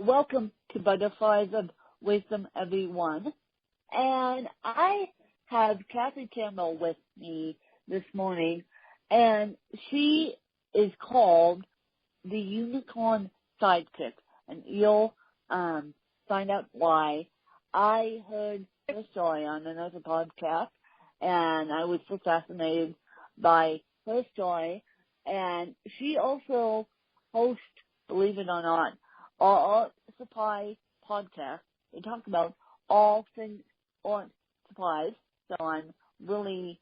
welcome to Butterflies of Wisdom, everyone. And I have Kathy Campbell with me this morning, and she is called the Unicorn Sidekick, and you'll find out why. I heard her story on another podcast, and I was so fascinated by her story. And she also hosts, believe it or not, Art Supply podcast. They talk about all things art supplies. So I'm really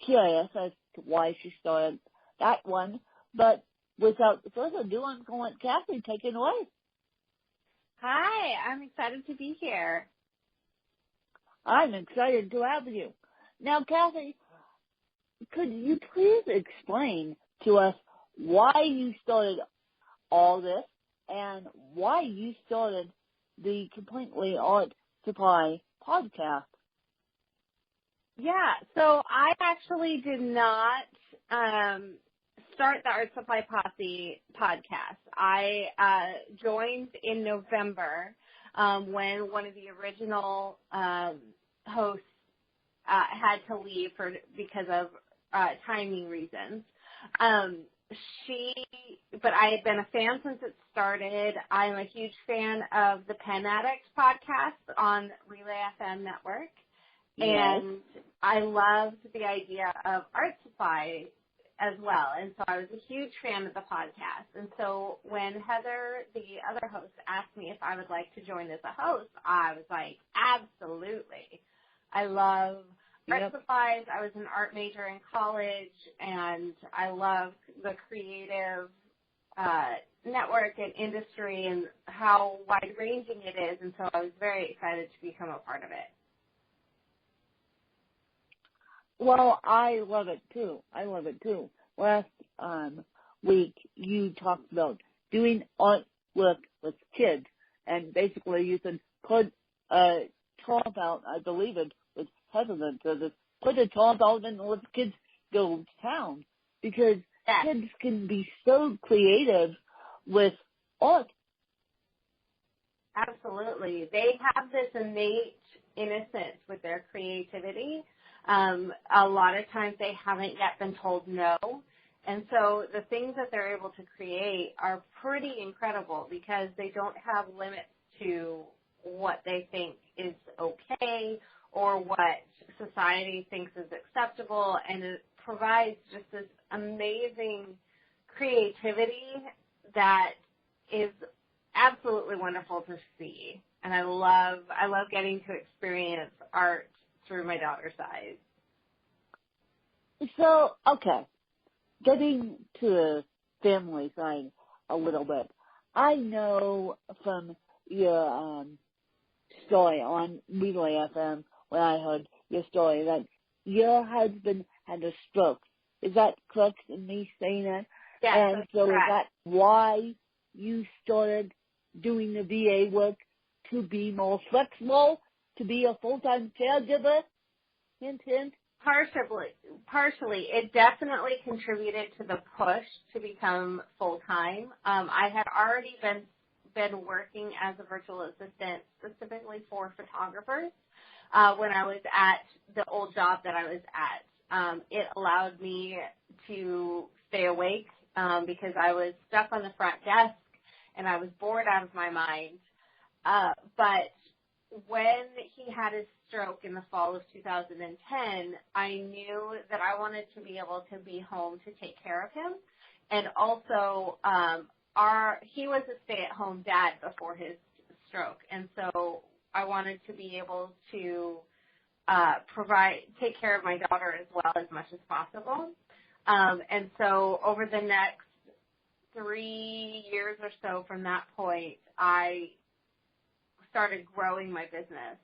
curious as to why she started that one. But without further ado, I'm going to let Kathy take it away. Hi, I'm excited to be here. I'm excited to have you. Now, Kathy, could you please explain to us why you started all this and why you started the Completely Art Supply podcast? Yeah, so I actually did not start the Art Supply Posse podcast. I joined in November when one of the original hosts had to leave because of timing reasons. But I had been a fan since it started. I'm a huge fan of the Pen Addicts podcast on Relay FM Network. Yes. And I loved the idea of art supply as well. And so I was a huge fan of the podcast. And so when Heather, the other host, asked me if I would like to join as a host, I was like, absolutely. I love art supplies. I was an art major in college, and I love the creative network and industry and how wide-ranging it is. And so I was very excited to become a part of it. Well, I love it too. Last week, you talked about doing artwork with kids, and basically you said put a tarp out, I believe it was hesitant to this, put a tarp out and let kids go to town, because kids can be so creative with art. Absolutely. They have this innate innocence with their creativity. A lot of times they haven't yet been told no. And so the things that they're able to create are pretty incredible because they don't have limits to what they think is okay or what society thinks is acceptable. And it provides just this amazing creativity that is absolutely wonderful to see. And I love getting to experience art through my daughter's eyes. So, okay, getting to the family side a little bit, I know from your story on Relay FM, when I heard your story, that your husband had a stroke. Is that correct in me saying that? Yes, and that's so correct. Is that why you started doing the VA work, to be more flexible, to be a full-time caregiver? Hint, hint. Partially. It definitely contributed to the push to become full-time. I had already been working as a virtual assistant specifically for photographers when I was at the old job that I was at. It allowed me to stay awake because I was stuck on the front desk and I was bored out of my mind. But when he had his stroke in the fall of 2010, I knew that I wanted to be able to be home to take care of him. And also, he was a stay-at-home dad before his stroke. And so I wanted to be able to take care of my daughter as well as much as possible. And so over the next 3 years or so from that point, I started growing my business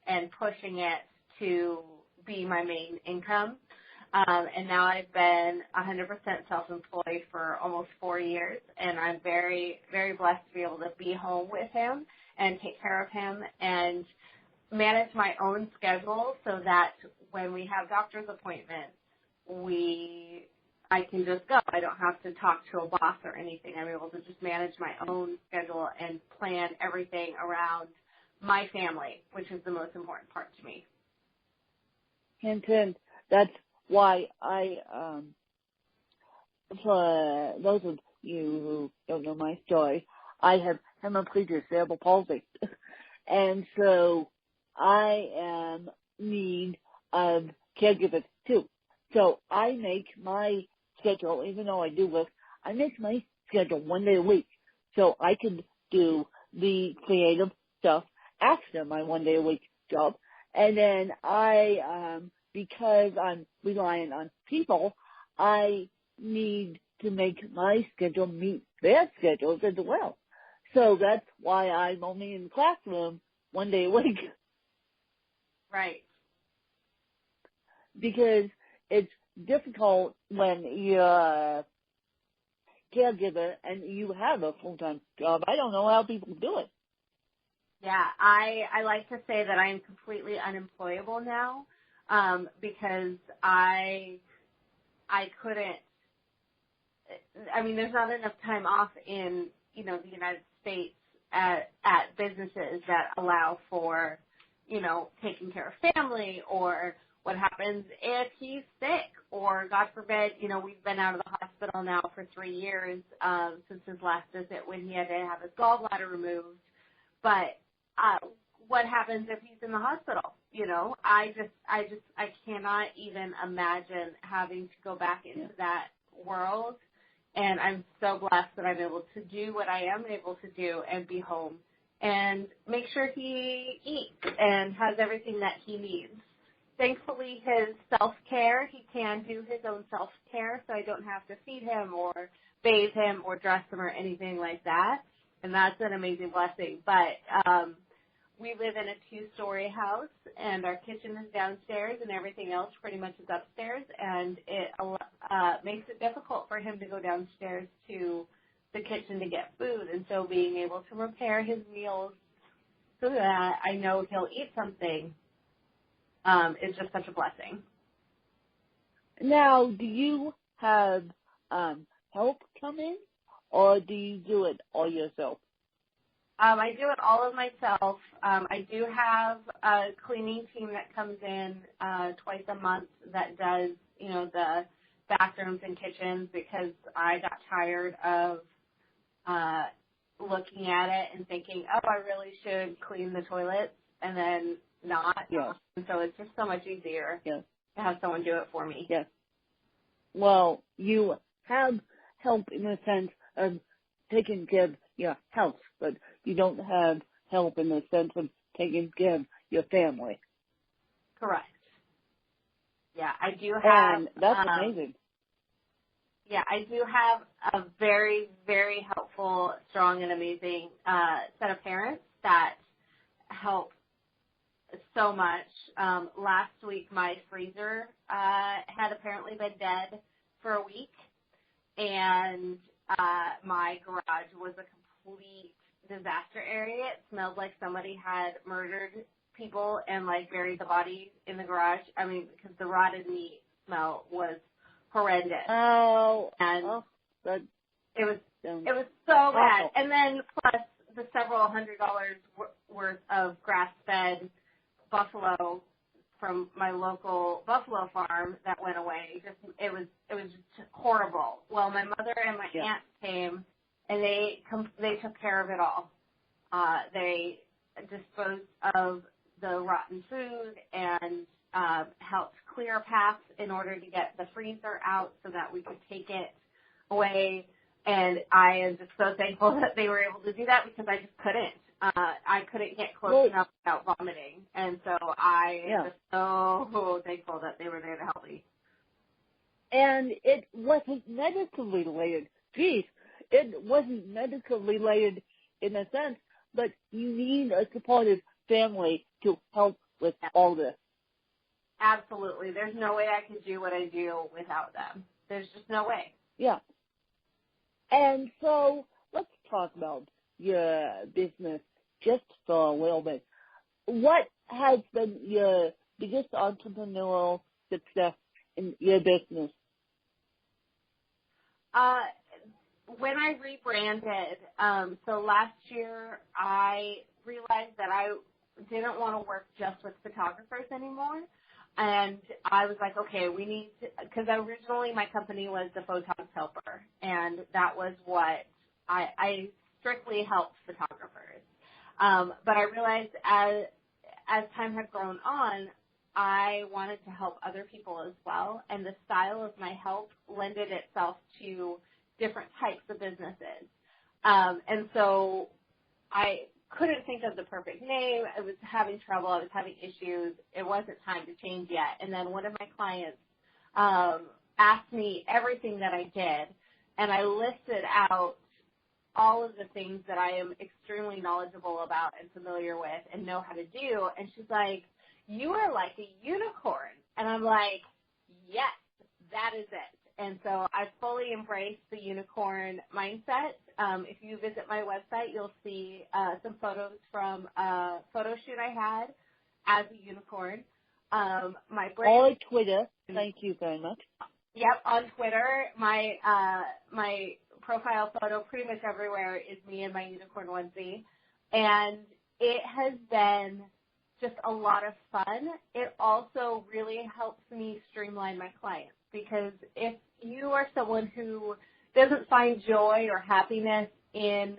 and pushing it to be my main income. And now I've been 100% self-employed for almost 4 years, and I'm very, very blessed to be able to be home with him and take care of him and manage my own schedule so that when we have doctor's appointments, we I can just go. I don't have to talk to a boss or anything. I'm able to just manage my own schedule and plan everything around my family, which is the most important part to me. And that's why for those of you who don't know my story, I have hemiplegic cerebral palsy. And so I am in need of caregivers too. So I make my schedule, even though I do work, I make my schedule one day a week. So I can do the creative stuff after my one day a week job. And then because I'm reliant on people, I need to make my schedule meet their schedules as well. So that's why I'm only in the classroom one day a week. Right. Because it's difficult when you're a caregiver and you have a full-time job. I don't know how people do it. Yeah, I like to say that I am completely unemployable now because I couldn't. I mean, there's not enough time off in the United States at businesses that allow for taking care of family, or what happens if he's sick, or God forbid, we've been out of the hospital now for 3 years since his last visit when he had to have his gallbladder removed. But what happens if he's in the hospital? I cannot even imagine having to go back into that world. And I'm so blessed that I'm able to do what I am able to do and be home and make sure he eats and has everything that he needs. Thankfully, his self-care, he can do his own self-care, so I don't have to feed him or bathe him or dress him or anything like that. And that's an amazing blessing. But we live in a 2-story house, and our kitchen is downstairs, and everything else pretty much is upstairs, and it makes it difficult for him to go downstairs to the kitchen to get food. And so being able to prepare his meals so that I know he'll eat something is just such a blessing. Now, do you have help come in, or do you do it all yourself? I do it all of myself. I do have a cleaning team that comes in twice a month that does, the bathrooms and kitchens, because I got tired of looking at it and thinking, oh, I really should clean the toilets, and then not. Yes. And so it's just so much easier Yes. to have someone do it for me. Yes. Well, you have help in the sense of taking care of your house, but you don't have help in the sense of taking care of your family. Correct. Yeah, I do have. And that's amazing. Yeah, I do have a very, very helpful, strong, and amazing set of parents that help so much. Last week, my freezer had apparently been dead for a week, and my garage was a complete disaster area. It smelled like somebody had murdered people and buried the body in the garage. I mean, because the rotted meat smell was horrendous. Oh, and it was so awful. bad. And then plus the several $100s worth of grass-fed buffalo from my local buffalo farm that went away. It was just horrible. Well, my mother and my aunt came, and they took care of it all. They disposed of the rotten food and helped clear paths in order to get the freezer out so that we could take it away. And I am just so thankful that they were able to do that, because I just couldn't. I couldn't get close enough without vomiting. And so I am just so thankful that they were there to help me. And it wasn't medically related. Geez, it wasn't medically related in a sense, but you need a supportive family to help with all this. Absolutely. There's no way I could do what I do without them. There's just no way. Yeah. And so let's talk about your business just for a little bit. What has been your biggest entrepreneurial success in your business? When I rebranded, so last year I realized that I didn't want to work just with photographers anymore. And I was like, okay, we need to, because originally my company was the Photons Helper, and that was what I strictly helped photographers. But I realized as time had grown on, I wanted to help other people as well, and the style of my help lended itself to different types of businesses. And so I couldn't think of the perfect name. I was having trouble. I was having issues. It wasn't time to change yet. And then one of my clients asked me everything that I did, and I listed out all of the things that I am extremely knowledgeable about and familiar with and know how to do. And she's like, you are like a unicorn. And I'm like, yes, that is it. And so I fully embraced the unicorn mindset. If you visit my website, you'll see some photos from a photo shoot I had as a unicorn. My brand, all on Twitter. Thank you very much. Yep, on Twitter. My profile photo pretty much everywhere is me in my unicorn onesie. And it has been just a lot of fun. It also really helps me streamline my clients, because if you are someone who doesn't find joy or happiness in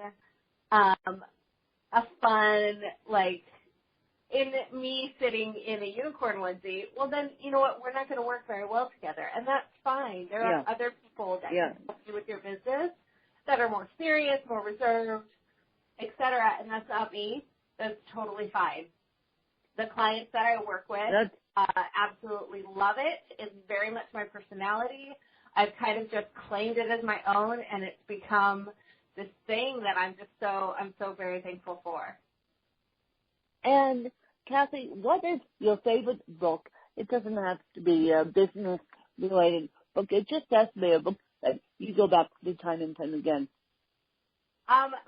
a fun, like in me sitting in a unicorn onesie, well then, you know what, we're not going to work very well together, and that's fine. There are other people that can help you with your business that are more serious, more reserved, etc., and that's not me. That's totally fine. The clients that I work with absolutely love it. It's very much my personality. I've kind of just claimed it as my own, and it's become this thing that I'm so very thankful for. And Kathy, what is your favorite book? It doesn't have to be a business related book. It just has to be a book that you go back to time and time again.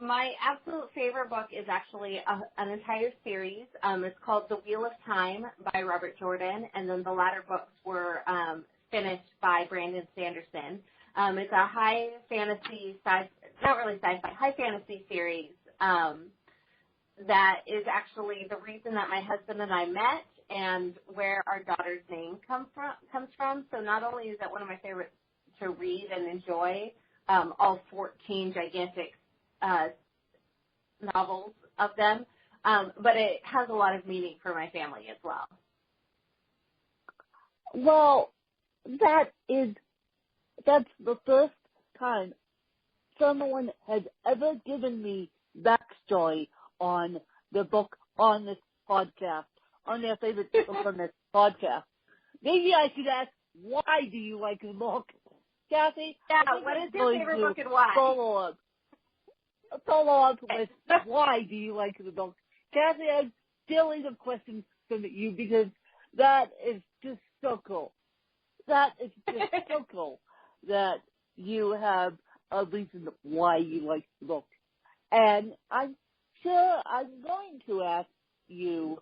My absolute favorite book is actually an entire series. It's called The Wheel of Time by Robert Jordan, and then the latter books were finished by Brandon Sanderson. It's a high fantasy, not really sci-fi, high fantasy series that is actually the reason that my husband and I met and where our daughter's name comes from. So not only is it one of my favorites to read and enjoy, all 14 gigantic novels of them, but it has a lot of meaning for my family as well. Well, that's the first time someone has ever given me backstory on the book on this podcast, on their favorite book on this podcast. Maybe I should ask, why do you like the book? Kathy? Yeah, what is your favorite book and why? Follow up with why do you like the book? Kathy, I'm stealing a question from you because that is just so cool. That is just so cool that you have a reason why you like the book. And I'm sure I'm going to ask you,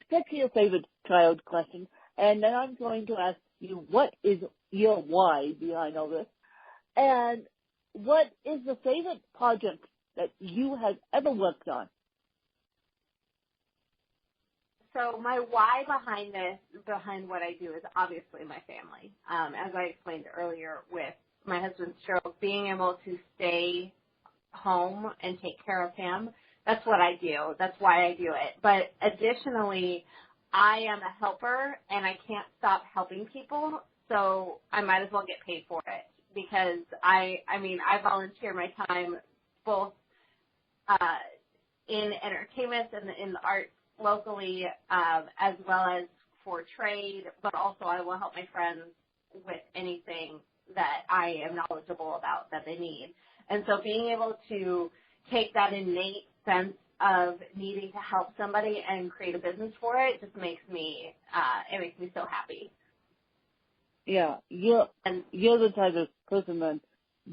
pick your favorite child question, and then I'm going to ask you what is your why behind all this, and what is the favorite project that you have ever worked on? So my why behind what I do is obviously my family. As I explained earlier with my husband's stroke, being able to stay home and take care of him, that's what I do. That's why I do it. But additionally, I am a helper, and I can't stop helping people, so I might as well get paid for it. Because I volunteer my time both in entertainment and in the arts locally, as well as for trade, but also I will help my friends with anything that I am knowledgeable about that they need. And so being able to take that innate sense of needing to help somebody and create a business for it just makes me so happy. Yeah, you're the type of person that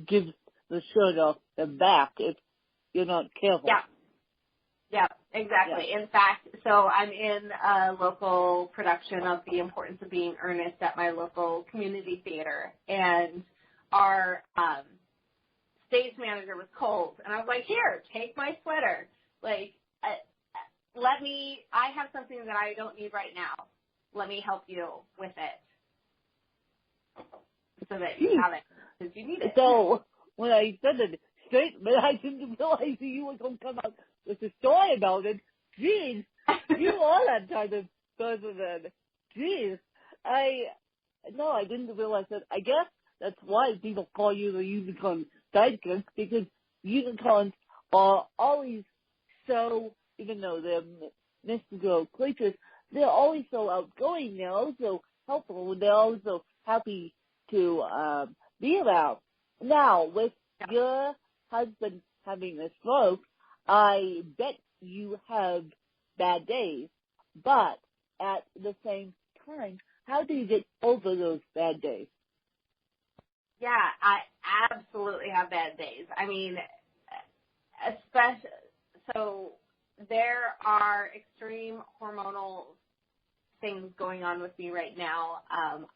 gives the shirt off the back if you're not careful. Yeah, exactly. Yeah. In fact, so I'm in a local production of The Importance of Being Earnest at my local community theater, and our stage manager was cold, and I was like, here, take my sweater. Like, I have something that I don't need right now. Let me help you with it so that you have it, because you need it. So, when I said the statement, I didn't realize that you were going to come out with a story about it. Jeez, you are that type of person then. Jeez, I didn't realize that. I guess that's why people call you the unicorn sidekick, because unicorns are always so, even though they're mystical creatures, they're always so outgoing. They're also helpful. They're also happy to be around. Now, with your husband having a stroke, I bet you have bad days. But at the same time, how do you get over those bad days? Yeah, I absolutely have bad days. I mean, especially, so there are extreme hormonal things going on with me right now.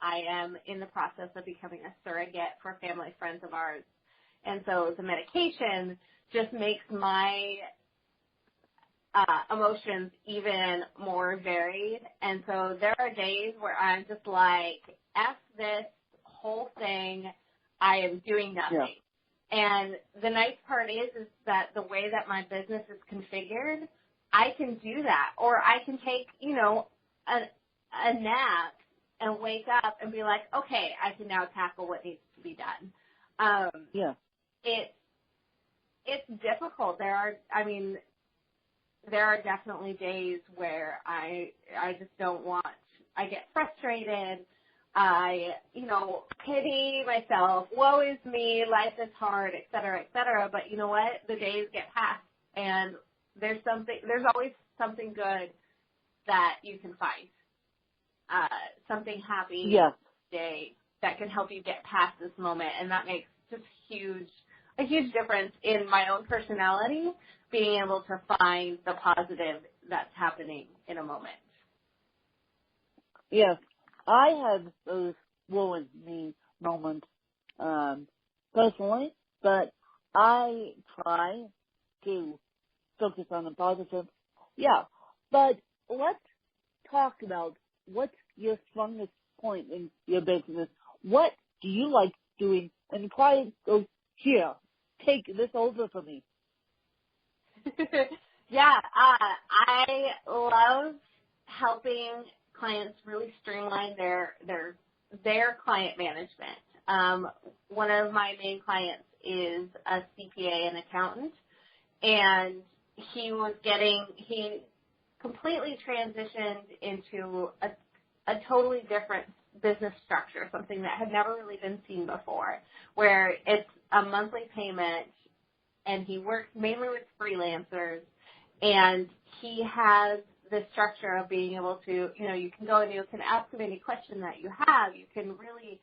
I am in the process of becoming a surrogate for family friends of ours. And so the medication just makes my emotions even more varied. And so there are days where I'm just like, F this whole thing, I am doing nothing. Yeah. And the nice part is that the way that my business is configured, I can do that. Or I can take, a nap and wake up and be like, okay, I can now tackle what needs to be done. It's difficult. There are definitely days where I just don't want, I get frustrated. I, pity myself. Woe is me. Life is hard, et cetera, et cetera. But you know what? The days get past, and there's always something good that you can find. Something happy day that can help you get past this moment, and that makes just a huge difference in my own personality, being able to find the positive that's happening in a moment. Yes, I have those ruined me moments personally, but I try to focus on the positive. Yeah, but let's talk about what's your strongest point in your business. What do you like doing? And the client goes, here, take this over for me. I love helping clients really streamline their client management. One of my main clients is a CPA and accountant, and he completely transitioned into a totally different business structure, something that had never really been seen before, where it's a monthly payment, and he works mainly with freelancers, and he has the structure of being able to, you can go and you can ask him any question that you have. You can really,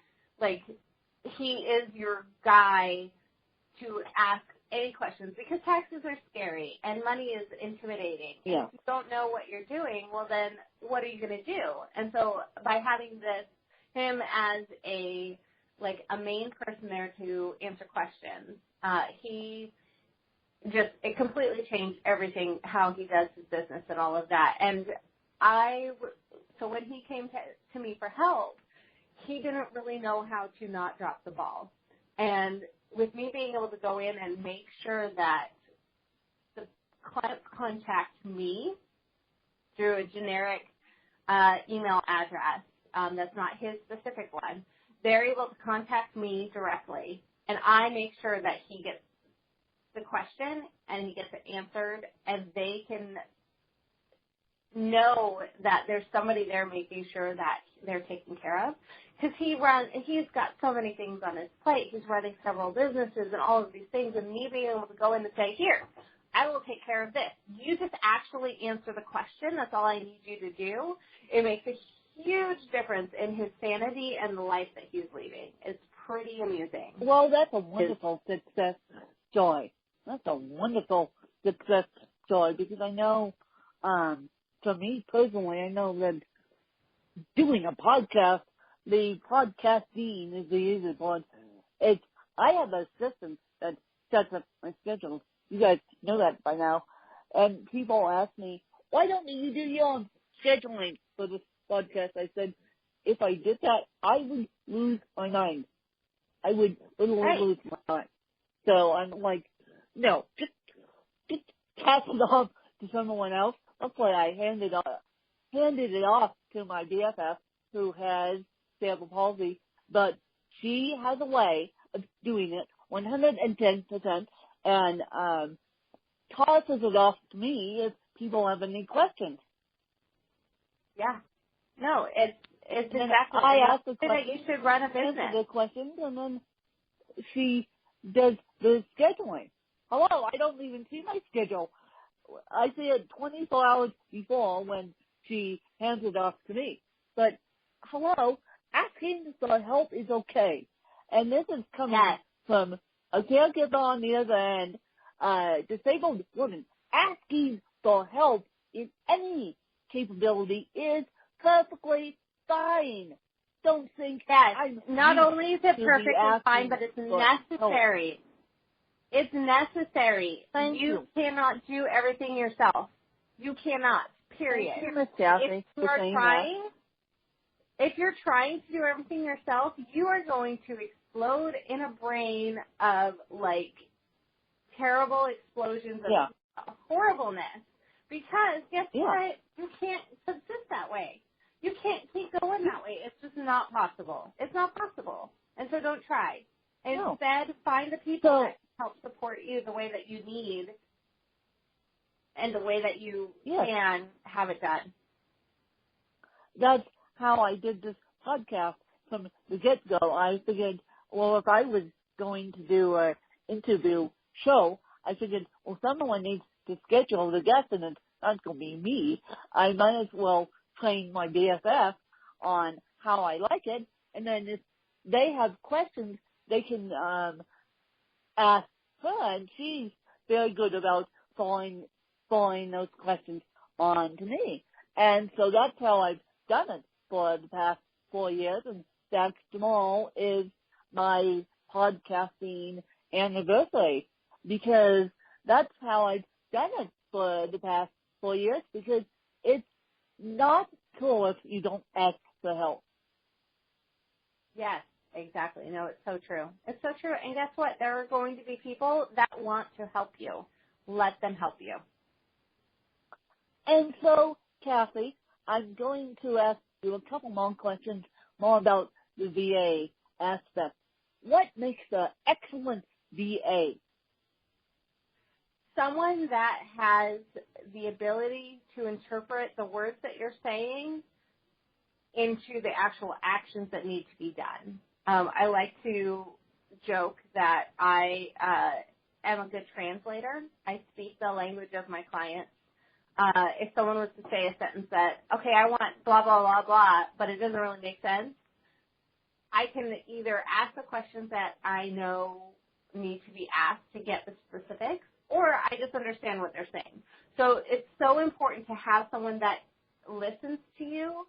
he is your guy to ask any questions, because taxes are scary and money is intimidating. Yeah. And if you don't know what you're doing, well then what are you going to do? And so by having him as a main person there to answer questions, it completely changed everything, how he does his business and all of that. And so when he came to me for help, he didn't really know how to not drop the ball. And with me being able to go in and make sure that the clients contact me through a generic email address that's not his specific one, they're able to contact me directly, and I make sure that he gets the question and he gets it answered, and they can know that there's somebody there making sure that they're taken care of. Because he's got so many things on his plate. He's running several businesses and all of these things, and me being able to go in and say, here, I will take care of this. You just actually answer the question. That's all I need you to do. It makes a huge difference in his sanity and the life that he's leading. It's pretty amusing. Well, that's a wonderful success story. That's a wonderful success story, because I know, for me personally, I know that doing a podcast, the podcasting is the easy part. I have a system that sets up my schedule. You guys know that by now. And people ask me, why don't you do your own scheduling for this podcast? I said, if I did that, I would lose my mind. I would literally lose my mind. So I'm like, no, just pass it off to someone else. That's why I handed it off to my BFF who has cerebral palsy, but she has a way of doing it 110% and tosses it off to me if people have any questions. Yeah. No, it's exactly. I ask the question. That you should run a business. Answer the questions, and then she does the scheduling. Hello, I don't even see my schedule. I see it 24 hours before when she hands it off to me. But hello, asking for help is okay. And this is coming from a caregiver on the other end, disabled woman. Asking for help in any capability is perfectly fine. Don't think not only is it perfectly fine, but it's necessary. It's necessary. You cannot do everything yourself. You cannot. Period. If you're trying to do everything yourself, you are going to explode in a brain of like terrible explosions of horribleness. Because guess what? You can't subsist that way. You can't keep going that way. It's just not possible. It's not possible. And so don't try. Instead, find the people that help support you the way that you need and the way that you can have it done. That's how I did this podcast from the get-go. I figured, well, if I was going to do an interview show, I figured, well, someone needs to schedule the guest, and it's not going to be me. I might as well train my BFF on how I like it, and then if they have questions, they can ask her, and she's very good about following those questions on to me. And so that's how I've done it for the past 4 years, and Zach tomorrow is my podcasting anniversary, because that's how I've done it for the past 4 years, because it's not cool if you don't ask for help. Yes, exactly. No, it's so true. It's so true. And guess what? There are going to be people that want to help you. Let them help you. And so, Kathy, I'm going to ask you a couple more questions more about the VA aspect. What makes an excellent VA? Someone that has the ability to interpret the words that you're saying into the actual actions that need to be done. I like to joke that I am a good translator. I speak the language of my clients. If someone was to say a sentence that, okay, I want blah, blah, blah, blah, but it doesn't really make sense, I can either ask the questions that I know need to be asked to get the specifics, or I just understand what they're saying. So it's so important to have someone that listens to you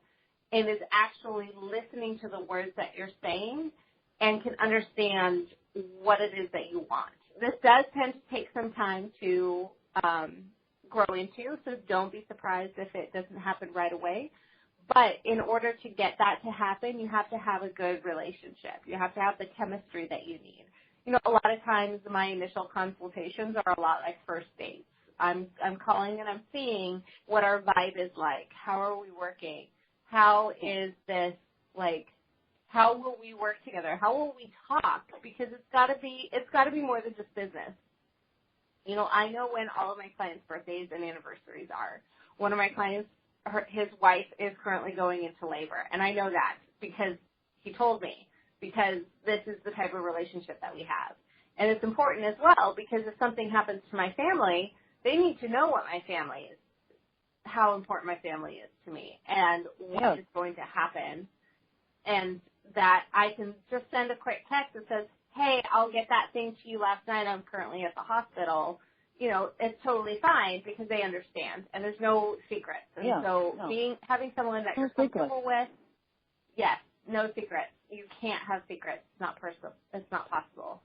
and is actually listening to the words that you're saying and can understand what it is that you want. This does tend to take some time to grow into, so don't be surprised if it doesn't happen right away. But in order to get that to happen, you have to have a good relationship. You have to have the chemistry that you need. You know, a lot of times my initial consultations are a lot like first dates. I'm calling and I'm seeing what our vibe is like. How are we working? How is this, like, how will we work together? How will we talk? Because it's got to be more than just business. You know, I know when all of my clients' birthdays and anniversaries are. One of my clients, his wife is currently going into labor, and I know that because he told me, because this is the type of relationship that we have. And it's important as well because if something happens to my family, they need to know what my family is, how important my family is to me, and what is going to happen, and that I can just send a quick text that says, hey, I'll get that thing to you last night. I'm currently at the hospital. You know, it's totally fine because they understand, and there's no secrets. And having someone that you're comfortable with, yes, no secrets. You can't have secrets. It's not personal. It's not possible.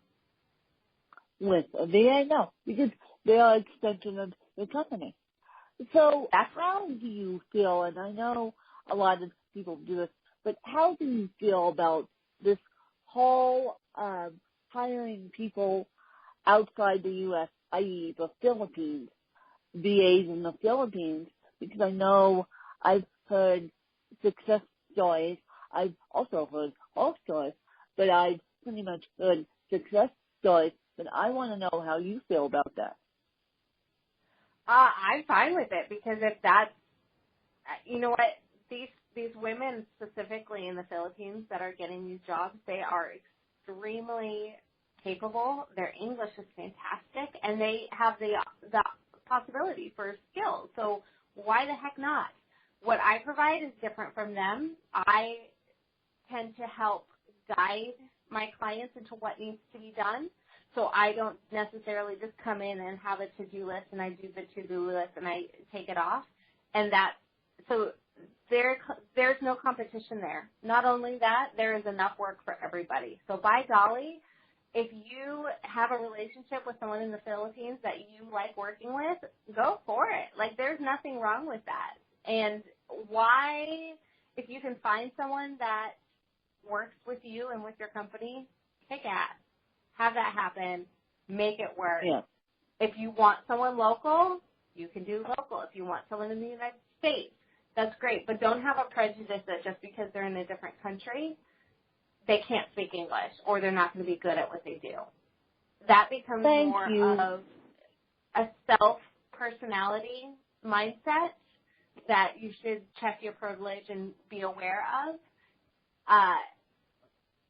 With a VA, no, because they are an extension of the company. So how do you feel, and I know a lot of people do this, but how do you feel about this whole hiring people outside the U.S., i.e. the Philippines, VAs in the Philippines? Because I know I've heard success stories. I've also heard horror stories, but I've pretty much heard success stories. But I want to know how you feel about that. I'm fine with it because if that's, you know what, these women specifically in the Philippines that are getting these jobs, they are extremely capable. Their English is fantastic, and they have the possibility for skills. So why the heck not? What I provide is different from them. I tend to help guide my clients into what needs to be done. So I don't necessarily just come in and have a to-do list and I do the to-do list and I take it off. And so there's no competition there. Not only that, there is enough work for everybody. So by golly, if you have a relationship with someone in the Philippines that you like working with, go for it. Like, there's nothing wrong with that. And why, if you can find someone that works with you and with your company, kick ass. Have that happen. Make it work. Yeah. If you want someone local, you can do local. If you want someone in the United States, that's great. But don't have a prejudice that just because they're in a different country, they can't speak English or they're not going to be good at what they do. That becomes more of a self-personality mindset that you should check your privilege and be aware of.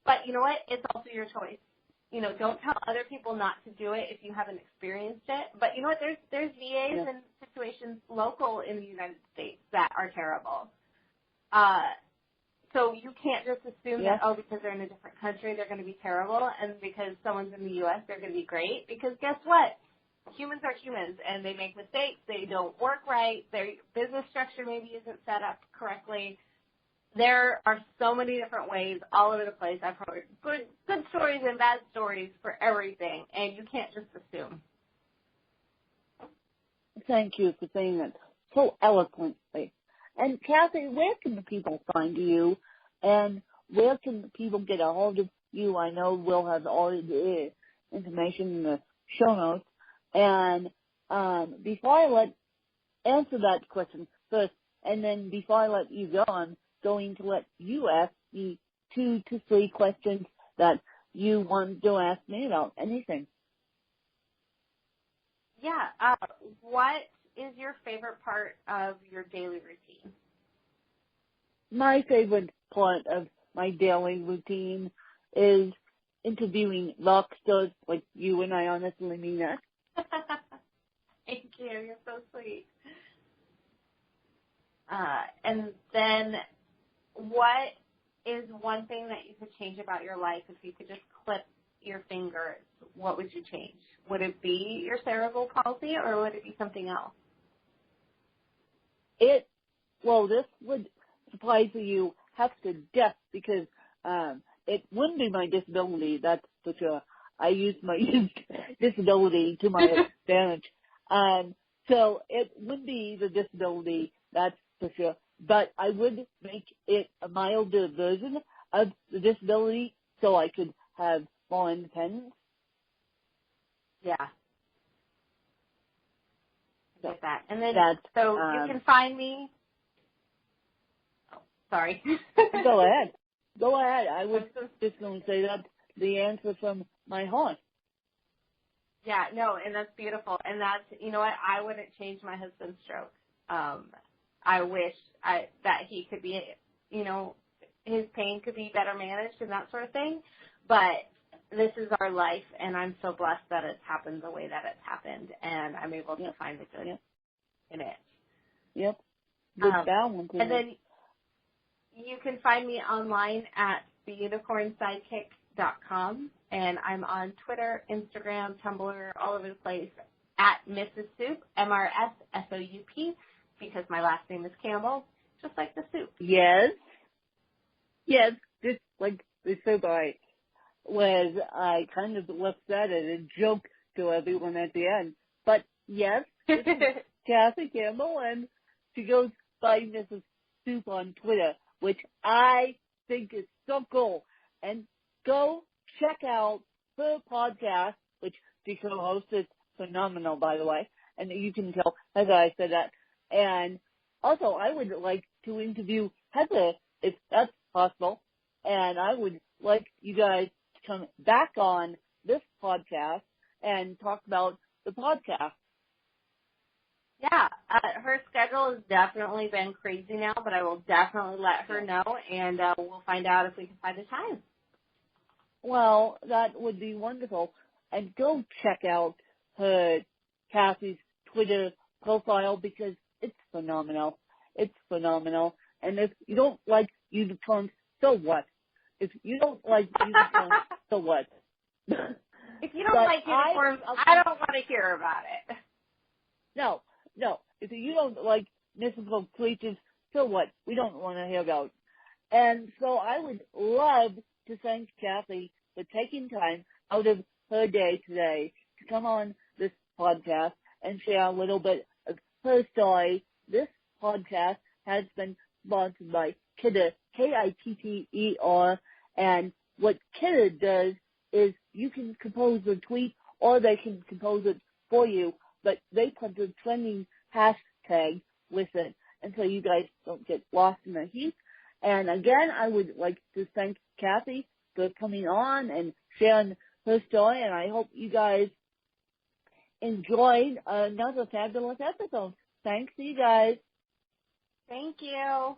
But you know what? It's also your choice. You know, don't tell other people not to do it if you haven't experienced it. But you know what? There's VAs and situations local in the United States that are terrible. So you can't just assume that, because they're in a different country, they're going to be terrible, and because someone's in the U.S., they're going to be great. Because guess what? Humans are humans, and they make mistakes. They don't work right. Their business structure maybe isn't set up correctly. There are so many different ways all over the place. I've heard good stories and bad stories for everything, and you can't just assume. Thank you for saying that so eloquently. And Kathy, where can the people find you, and where can the people get a hold of you? I know we'll have all the information in the show notes. And before I answer that question first, and then before I let you go, I'm going to let you ask me 2 to 3 questions that you want to ask me about anything. Yeah. What is your favorite part of your daily routine? My favorite part of my daily routine is interviewing rock stars like you, and I honestly mean that. Thank you. You're so sweet. And then what is one thing that you could change about your life if you could just clip your fingers? What would you change? Would it be your cerebral palsy, or would it be something else? This would surprise you half to death because it wouldn't be my disability, that's for sure. I use my disability to my advantage. So it would be the disability, that's for sure. But I would make it a milder version of the disability so I could have more independence. Yeah. I get that. And then, you can find me. Oh, sorry. Go ahead. I was just going to say that's the answer from my heart. Yeah, no, and that's beautiful. And that's, you know what, I wouldn't change my husband's stroke. I wish that he could be, you know, his pain could be better managed and that sort of thing. But this is our life, and I'm so blessed that it's happened the way that it's happened, and I'm able to find the good in it. Yep. Good balance. And then you can find me online at theunicornsidekick.com, and I'm on Twitter, Instagram, Tumblr, all over the place at Mrs. Soup, MRSSOUP, because my last name is Campbell, just like the soup. Yes. Good like the surprise was I kind of left that as a joke to everyone at the end. But yes, this is Kathy Campbell, and she goes by Mrs. Soup on Twitter, which I think is so cool. And go check out her podcast, which she co-hosts. Is phenomenal, by the way. And you can tell Heather I said that. And also, I would like to interview Heather, if that's possible. And I would like you guys to come back on this podcast and talk about the podcast. Yeah, her schedule has definitely been crazy now, but I will definitely let her know, and we'll find out if we can find a time. Well, that would be wonderful. And go check out her, Kathy's Twitter profile, because it's phenomenal. It's phenomenal. And if you don't like unicorns, so what? If you don't like unicorns, so what? If you don't like unicorns, I don't want to hear about it. No. If you don't like mythical creatures, so what? We don't want to hear about. And so I would love to thank Kathy for taking time out of her day today to come on this podcast and share a little bit of her story. This podcast has been sponsored by Kitter, Kitter, and what Kitter does is you can compose a tweet or they can compose it for you, but they put the trending hashtag with it, and so you guys don't get lost in the heap. And again, I would like to thank Kathy for coming on and sharing her story, and I hope you guys enjoyed another fabulous episode. Thanks, you guys. Thank you.